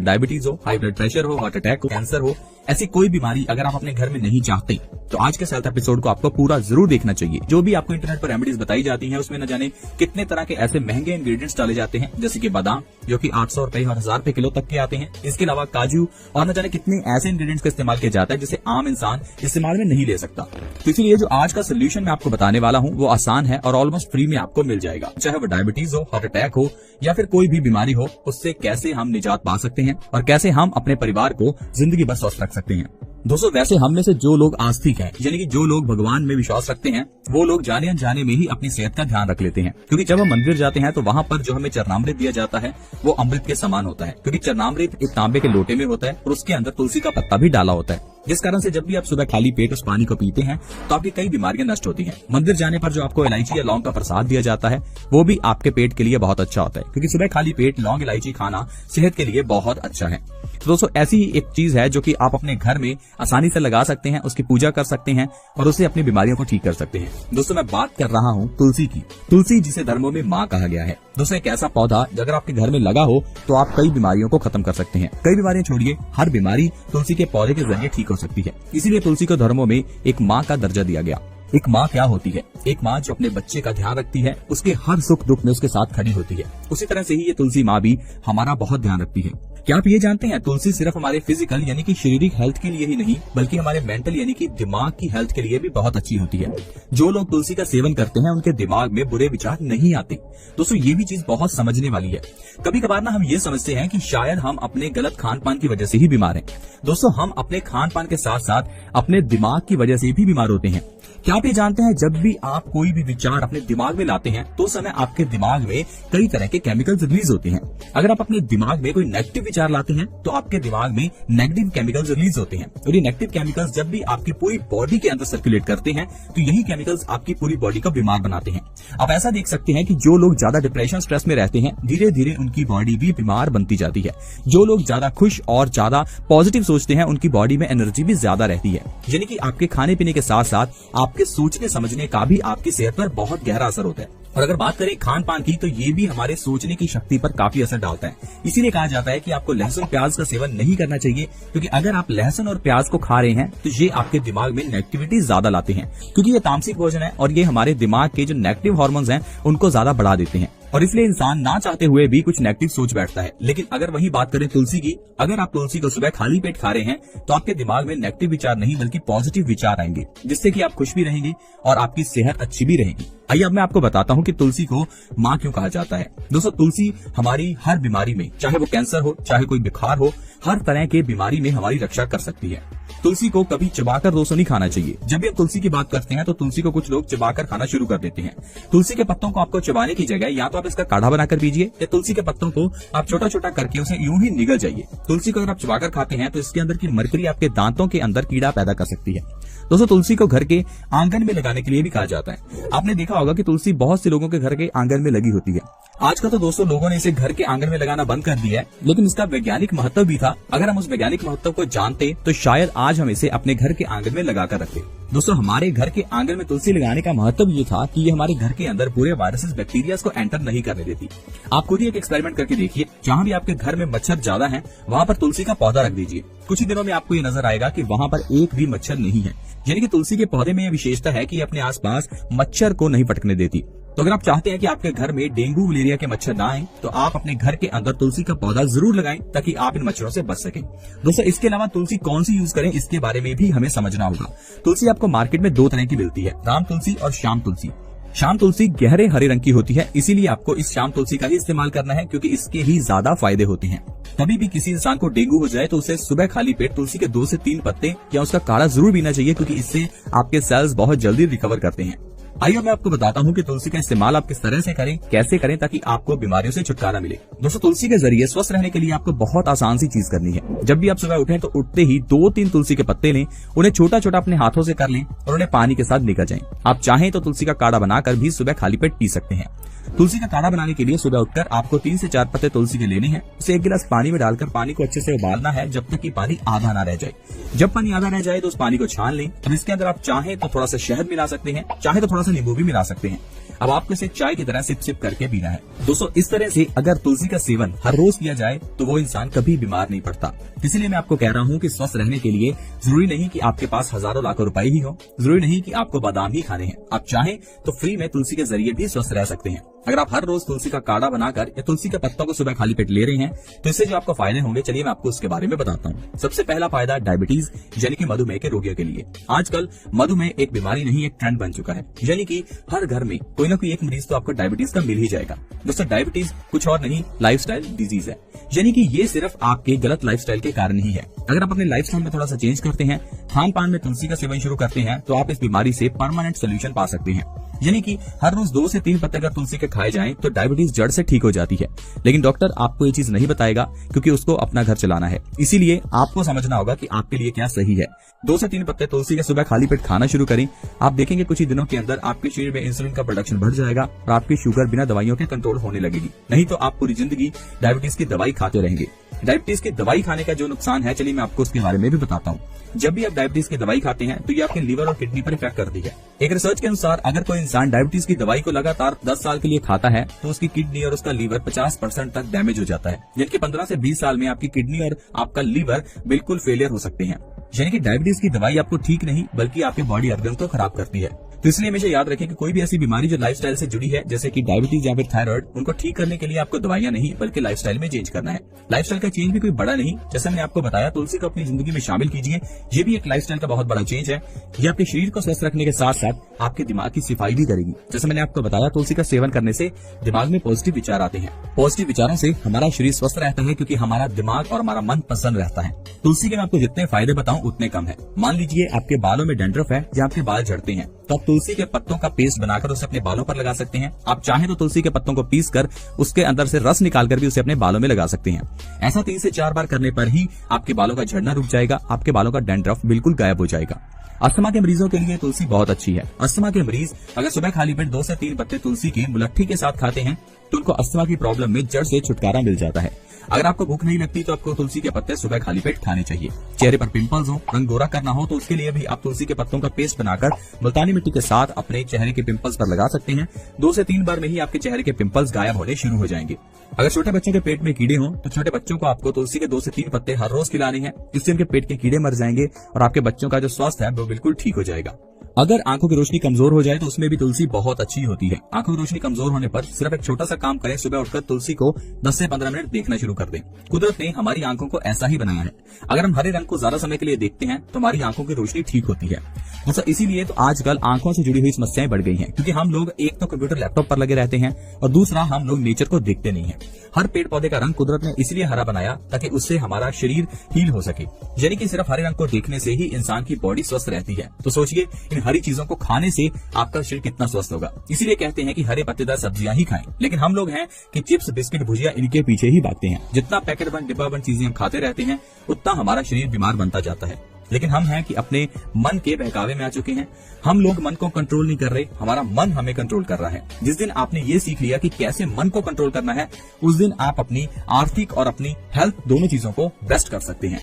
Diabetes हो, high blood pressure हो, heart attack हो, कैंसर हो, ऐसी कोई बीमारी अगर आप अपने घर में नहीं चाहते तो आज के हेल्थ एपिसोड को आपको पूरा जरूर देखना चाहिए। जो भी आपको इंटरनेट पर रेमेडीज बताई जाती हैं उसमें न जाने कितने तरह के ऐसे महंगे इंग्रेडिएंट्स डाले जाते हैं, जैसे कि बादाम जो कि 800 रुपए और 1000 रुपए किलो तक के आते हैं। इसके अलावा काजू और न जाने कितने ऐसे इंग्रेडिएंट्स का इस्तेमाल किया जाता है जिसे आम इंसान इस्तेमाल में नहीं ले सकता। तो इसीलिए जो आज का सोल्यूशन मैं आपको बताने वाला हूँ वो आसान है और ऑलमोस्ट फ्री में आपको मिल जाएगा। चाहे वो डायबिटीज हो, हार्ट अटैक हो या फिर कोई भी बीमारी हो, उससे कैसे हम निजात पा सकते हैं और कैसे हम अपने परिवार को जिंदगी भर स्वस्थ रख सकते हैं। दोस्तों, वैसे हम में से जो लोग आस्तिक हैं, यानी कि जो लोग भगवान में विश्वास रखते हैं, वो लोग जाने अनजाने में ही अपनी सेहत का ध्यान रख लेते हैं। क्योंकि जब हम मंदिर जाते हैं तो वहाँ पर जो हमें चरणामृत दिया जाता है वो अमृत के समान होता है, क्योंकि चरणामृत एक तांबे के लोटे में होता है और उसके अंदर तुलसी का पत्ता भी डाला होता है, जिस कारण से जब भी आप सुबह खाली पेट उस पानी को पीते हैं तो आपकी कई बीमारियां नष्ट होती हैं। मंदिर जाने पर जो आपको इलायची या लौंग का प्रसाद दिया जाता है वो भी आपके पेट के लिए बहुत अच्छा होता है, क्योंकि सुबह खाली पेट लौंग इलायची खाना सेहत के लिए बहुत अच्छा है। तो दोस्तों, ऐसी ही एक चीज है जो कि आप अपने घर में आसानी से लगा सकते हैं, उसकी पूजा कर सकते हैं और उससे अपनी बीमारियों को ठीक कर सकते हैं। दोस्तों, मैं बात कर रहा हूँ तुलसी की। तुलसी जिसे धर्मों में माँ कहा गया है। दोस्तों, एक ऐसा पौधा अगर आपके घर में लगा हो तो आप कई बीमारियों को खत्म कर सकते हैं। कई बीमारियां छोड़िए, हर बीमारी तुलसी के पौधे के जरिए ठीक हो सकती है। इसीलिए तुलसी को धर्मों में एक माँ का दर्जा दिया गया। एक माँ क्या होती है? एक माँ जो अपने बच्चे का ध्यान रखती है, उसके हर सुख दुख में उसके साथ खड़ी होती है। उसी तरह से ही ये तुलसी माँ भी हमारा बहुत ध्यान रखती है। क्या आप ये जानते हैं, तुलसी सिर्फ हमारे फिजिकल यानी कि शारीरिक हेल्थ के लिए ही नहीं बल्कि हमारे मेंटल यानी कि दिमाग की हेल्थ के लिए भी बहुत अच्छी होती है। जो लोग तुलसी का सेवन करते हैं उनके दिमाग में बुरे विचार नहीं आते। दोस्तों, ये भी चीज बहुत समझने वाली है। कभी कभार ना हम ये समझते हैं कि शायद हम अपने गलत खान पान की वजह से ही बीमार हैं। दोस्तों, हम अपने खान पान के साथ साथ अपने दिमाग की वजह से भी बीमार होते हैं। क्या आप ये जानते हैं, जब भी आप कोई भी विचार अपने दिमाग में लाते हैं तो उस समय आपके दिमाग में कई तरह के केमिकल्स रिलीज होते हैं। अगर आप अपने दिमाग में कोई नेगेटिव विचार लाते हैं तो आपके दिमाग में नेगेटिव केमिकल्स रिलीज होते हैं और ये नेगेटिव केमिकल्स जब भी आपकी पूरी बॉडी के अंदर सर्कुलेट करते हैं तो यही केमिकल्स आपकी पूरी बॉडी को बीमार बनाते हैं। आप ऐसा देख सकते हैं कि जो लोग ज्यादा डिप्रेशन स्ट्रेस में रहते हैं धीरे धीरे उनकी बॉडी भी बीमार बनती जाती है। जो लोग ज्यादा खुश और ज्यादा पॉजिटिव सोचते हैं उनकी बॉडी में एनर्जी भी ज्यादा रहती है। यानी कि आपके खाने पीने के साथ साथ आपके सोचने समझने का भी आपकी सेहत पर बहुत गहरा असर होता है। और अगर बात करें खान पान की तो ये भी हमारे सोचने की शक्ति पर काफी असर डालता है। इसीलिए कहा जाता है कि आपको लहसुन प्याज का सेवन नहीं करना चाहिए, क्योंकि अगर आप लहसुन और प्याज को खा रहे हैं तो ये आपके दिमाग में नेगेटिविटी ज्यादा लाते हैं, क्योंकि ये तामसिक भोजन है और ये हमारे दिमाग के जो नेगेटिव हार्मोन्स हैं उनको ज्यादा बढ़ा देते हैं और इसलिए इंसान ना चाहते हुए भी कुछ नेगेटिव सोच बैठता है। लेकिन अगर वही बात करें तुलसी की, अगर आप तुलसी को सुबह खाली पेट खा रहे हैं तो आपके दिमाग में नेगेटिव विचार नहीं बल्कि पॉजिटिव विचार आएंगे, जिससे कि आप खुश भी रहेंगे और आपकी सेहत अच्छी भी रहेगी। आइए अब मैं आपको बताता हूँ कि तुलसी को माँ क्यों कहा जाता है। दोस्तों, तुलसी हमारी हर बीमारी में, चाहे वो कैंसर हो, चाहे कोई बुखार हो, हर तरह के बीमारी में हमारी रक्षा कर सकती है। तुलसी को कभी चबाकर दोस्तों नहीं खाना चाहिए। जब भी हम तुलसी की बात करते हैं तो तुलसी को कुछ लोग चबाकर खाना शुरू कर देते हैं। तुलसी के पत्तों को आपको चबाने की जगह या तो आप इसका काढ़ा बनाकर पीजिए या तुलसी के पत्तों को आप छोटा छोटा करके उसे यूं ही निगल जाइए। तुलसी को अगर आप चबाकर खाते हैं तो इसके अंदर की मरकरी आपके दांतों के अंदर कीड़ा पैदा कर सकती है। दोस्तों, तुलसी को घर के आंगन में लगाने के लिए भी कहा जाता है। आपने देखा होगा कि तुलसी बहुत से लोगों के घर के आंगन में लगी होती है। आजकल तो दोस्तों लोगों ने इसे घर के आंगन में लगाना बंद कर दिया है, लेकिन इसका वैज्ञानिक महत्व भी था। अगर हम उस वैज्ञानिक महत्व को जानते तो शायद आज हम इसे अपने घर के आंगन में लगाकर रखते। दोस्तों, हमारे घर के आंगन में तुलसी लगाने का महत्व ये था कि ये हमारे घर के अंदर बुरे वायरसेस बैक्टीरिया को एंटर नहीं करने देती। आप खुद ही एक एक्सपेरिमेंट करके देखिए, जहाँ भी आपके घर में मच्छर ज्यादा है वहाँ पर तुलसी का पौधा रख दीजिए। कुछ ही दिनों में आपको ये नजर आएगा कि वहाँ पर एक भी मच्छर नहीं है। यानी कि तुलसी के पौधे में यह विशेषता है कि ये अपने आसपास मच्छर को नहीं पटकने देती। तो अगर आप चाहते हैं कि आपके घर में डेंगू मलेरिया के मच्छर ना आए तो आप अपने घर के अंदर तुलसी का पौधा जरूर लगाएं ताकि आप इन मच्छरों से बच सकें। दोस्तों, इसके अलावा तुलसी कौन सी यूज करें इसके बारे में भी हमें समझना होगा। तुलसी आपको मार्केट में दो तरह की मिलती है, राम तुलसी और श्याम तुलसी। श्याम तुलसी गहरे हरे रंग की होती है, इसीलिए आपको इस श्याम तुलसी का ही इस्तेमाल करना है, क्योंकि इसके ही ज्यादा फायदे होते हैं। कभी भी किसी इंसान को डेंगू हो जाए तो उसे सुबह खाली पेट तुलसी के 2 से 3 पत्ते या उसका काढ़ा जरूर पीना चाहिए, क्योंकि इससे आपके सेल्स बहुत जल्दी रिकवर करते हैं। आइए मैं आपको बताता हूँ कि तुलसी का इस्तेमाल आप किस तरह से करें, कैसे करें ताकि आपको बीमारियों से छुटकारा मिले। दोस्तों, तुलसी के जरिए स्वस्थ रहने के लिए आपको बहुत आसान सी चीज करनी है। जब भी आप सुबह उठें तो उठते ही 2-3 तुलसी के पत्ते लें, उन्हें छोटा छोटा अपने हाथों से कर लें और उन्हें पानी के साथ निकल जाएं। आप चाहें तो तुलसी का काढ़ा बनाकर भी सुबह खाली पेट पी सकते हैं। तुलसी का काढ़ा बनाने के लिए सुबह उठकर आपको 3 से 4 पत्ते तुलसी के लेने हैं। उसे 1 गिलास पानी में डालकर पानी को अच्छे से उबालना है जब तक कि पानी आधा ना रह जाए। जब पानी आधा रह जाए तो उस पानी को छान लें और इसके अंदर आप चाहें तो थोड़ा सा शहद मिला सकते हैं, चाहे तो थोड़ा सा नींबू भी मिला सकते हैं। अब आपको इसे चाय की तरह सिप सिप करके पीना है। दोस्तों, इस तरह से अगर तुलसी का सेवन हर रोज किया जाए तो वो इंसान कभी बीमार नहीं पड़ता। इसलिए मैं आपको कह रहा हूँ कि स्वस्थ रहने के लिए जरूरी नहीं कि आपके पास हजारों लाखों रुपए ही हो, जरूरी नहीं कि आपको बादाम ही खाने हैं। आप चाहें तो फ्री में तुलसी के जरिए भी स्वस्थ रह सकते हैं। अगर आप हर रोज तुलसी का काढ़ा बनाकर या तुलसी के पत्तों को सुबह खाली पेट ले रहे हैं तो इससे जो आपको फायदे होंगे, चलिए मैं आपको उसके बारे में बताता हूँ। सबसे पहला फायदा डायबिटीज यानी कि मधुमेह के रोगियों के लिए। आजकल मधुमेह एक बीमारी नहीं, एक ट्रेंड बन चुका है, यानी कि हर घर में कोई ना कोई एक मरीज तो आपको डायबिटीज का मिल ही जाएगा। दोस्तों, डायबिटीज कुछ और नहीं, लाइफस्टाइल डिजीज है, यानी कि ये सिर्फ आपके गलत लाइफस्टाइल के कारण ही है। अगर आप अपने लाइफस्टाइल में थोड़ा सा चेंज करते हैं, खान पान में तुलसी का सेवन शुरू करते हैं, तो आप इस बीमारी से परमानेंट सोल्यूशन पा सकते हैं। यानी कि हर रोज 2 से 3 पत्ते अगर तुलसी के खाए जाएं तो डायबिटीज जड़ से ठीक हो जाती है। लेकिन डॉक्टर आपको ये चीज नहीं बताएगा, क्योंकि उसको अपना घर चलाना है। इसीलिए आपको समझना होगा कि आपके लिए क्या सही है। 2 से 3 पत्ते तुलसी के सुबह खाली पेट खाना शुरू करें। आप देखेंगे कुछ ही दिनों के अंदर आपके शरीर में इंसुलिन का प्रोडक्शन बढ़ जाएगा और आपकी शुगर बिना दवाइयों के कंट्रोल होने लगेगी। नहीं तो आप पूरी जिंदगी डायबिटीज की दवाई खाते रहेंगे। डायबिटीज की दवाई खाने का जो नुकसान है, चलिए मैं आपको उसके बारे में भी बताता हूँ। जब भी आप डायबिटीज की दवाई खाते हैं तो ये आपके लीवर और किडनी पर इफेक्ट करती है। एक रिसर्च के अनुसार अगर कोई इंसान डायबिटीज की दवाई को लगातार 10 साल के लिए खाता है तो उसकी किडनी और उसका लीवर 50% तक डैमेज हो जाता है। यानी कि 15 से 20 साल में आपकी किडनी और आपका लीवर बिल्कुल फेलियर हो सकते हैं। यानी कि डायबिटीज की दवाई आपको ठीक नहीं बल्कि आपके बॉडी ऑर्गन को खराब करती है। तो इसलिए हमेशा याद रखें कि कोई भी ऐसी बीमारी जो लाइफस्टाइल से जुड़ी है, जैसे कि डायबिटीज या फिर थायराइड, उनको ठीक करने के लिए आपको दवाइयां नहीं बल्कि लाइफस्टाइल में चेंज करना है। लाइफस्टाइल का चेंज भी कोई बड़ा नहीं, जैसे मैंने आपको बताया, तुलसी को अपनी जिंदगी में शामिल कीजिए। ये भी एक लाइफस्टाइल का बहुत बड़ा चेंज है। ये आपके शरीर को स्वस्थ रखने के साथ साथ आपके दिमाग की सफाई भी करेगी। जैसे मैंने आपको बताया, तुलसी का सेवन करने से दिमाग में पॉजिटिव विचार आते हैं। पॉजिटिव विचारों से हमारा शरीर स्वस्थ रहता है, क्योंकि हमारा दिमाग और हमारा मन प्रसन्न रहता है। तुलसी के मैं आपको जितने फायदे बताऊं उतने कम है। मान लीजिए आपके बालों में डैंड्रफ है या आपके बाल झड़ते हैं, तो आप तुलसी के पत्तों का पेस्ट बनाकर उसे अपने बालों पर लगा सकते हैं। आप चाहें तो तुलसी के पत्तों को पीसकर उसके अंदर से रस निकालकर भी उसे अपने बालों में लगा सकते हैं। ऐसा 3 से 4 बार करने पर ही आपके बालों का झड़ना रुक जाएगा, आपके बालों का डैंड्रफ बिल्कुल गायब हो जाएगा। अस्थमा के मरीजों के लिए तुलसी बहुत अच्छी है। अस्थमा के मरीज अगर सुबह खाली पेट 2 से 3 पत्ते तुलसी की मुलट्ठी के साथ खाते हैं तो उनको अस्थमा की प्रॉब्लम में जड़ से छुटकारा मिल जाता है। अगर आपको भूख नहीं लगती तो आपको तुलसी के पत्ते सुबह खाली पेट खाने चाहिए। चेहरे पर पिंपल्स हो, रंग गोरा करना हो, तो उसके लिए भी आप तुलसी के पत्तों का पेस्ट बनाकर मुल्तानी मिट्टी के साथ अपने चेहरे के पिंपल्स पर लगा सकते हैं। 2 से 3 बार में ही आपके चेहरे के पिंपल्स गायब होने शुरू हो जाएंगे। अगर छोटे बच्चों के पेट में कीड़े हों तो छोटे बच्चों को आपको तुलसी के 2 से 3 पत्ते हर रोज खिलाने हैं। इससे उनके पेट के कीड़े मर जाएंगे और आपके बच्चों का जो स्वास्थ्य है वो बिल्कुल ठीक हो जाएगा। अगर आंखों की रोशनी कमजोर हो जाए तो उसमें भी तुलसी बहुत अच्छी होती है। आंखों की रोशनी कमजोर होने पर सिर्फ एक छोटा सा काम करें, सुबह उठकर तुलसी को 10 से 15 मिनट देखना शुरू कर दें। कुदरत ने हमारी आंखों को ऐसा ही बनाया है। अगर हम हरे रंग को ज्यादा समय के लिए देखते हैं तो हमारी आंखों की रोशनी ठीक होती है। दोस्तों, इसीलिए तो आजकल आंखों से जुड़ी हुई समस्याएं बढ़ गई हैं, क्योंकि हम लोग एक तो कंप्यूटर लैपटॉप पर लगे रहते हैं और दूसरा हम लोग नेचर को देखते नहीं है। हर पेड़ पौधे का रंग कुदरत ने इसलिए हरा बनाया ताकि उससे हमारा शरीर हील हो सके। यानी कि सिर्फ हरे रंग को देखने से ही इंसान की बॉडी स्वस्थ रहती है। तो सोचिए, इन हरी चीजों को खाने से आपका शरीर कितना स्वस्थ होगा। इसीलिए कहते हैं कि हरे पत्तेदार सब्जियां ही खाएं। लेकिन हम लोग हैं कि चिप्स, बिस्किट, भुजिया, इनके पीछे ही भागते हैं। जितना पैकेट बंद, डिब्बा बंद चीजें हम खाते रहते हैं उतना हमारा शरीर बीमार बनता जाता है। लेकिन हम हैं कि अपने मन के बहकावे में आ चुके हैं। हम लोग मन को कंट्रोल नहीं कर रहे, हमारा मन हमें कंट्रोल कर रहा है। जिस दिन आपने ये सीख लिया कि कैसे मन को कंट्रोल करना है, उस दिन आप अपनी आर्थिक और अपनी हेल्थ दोनों चीजों को बेस्ट कर सकते हैं।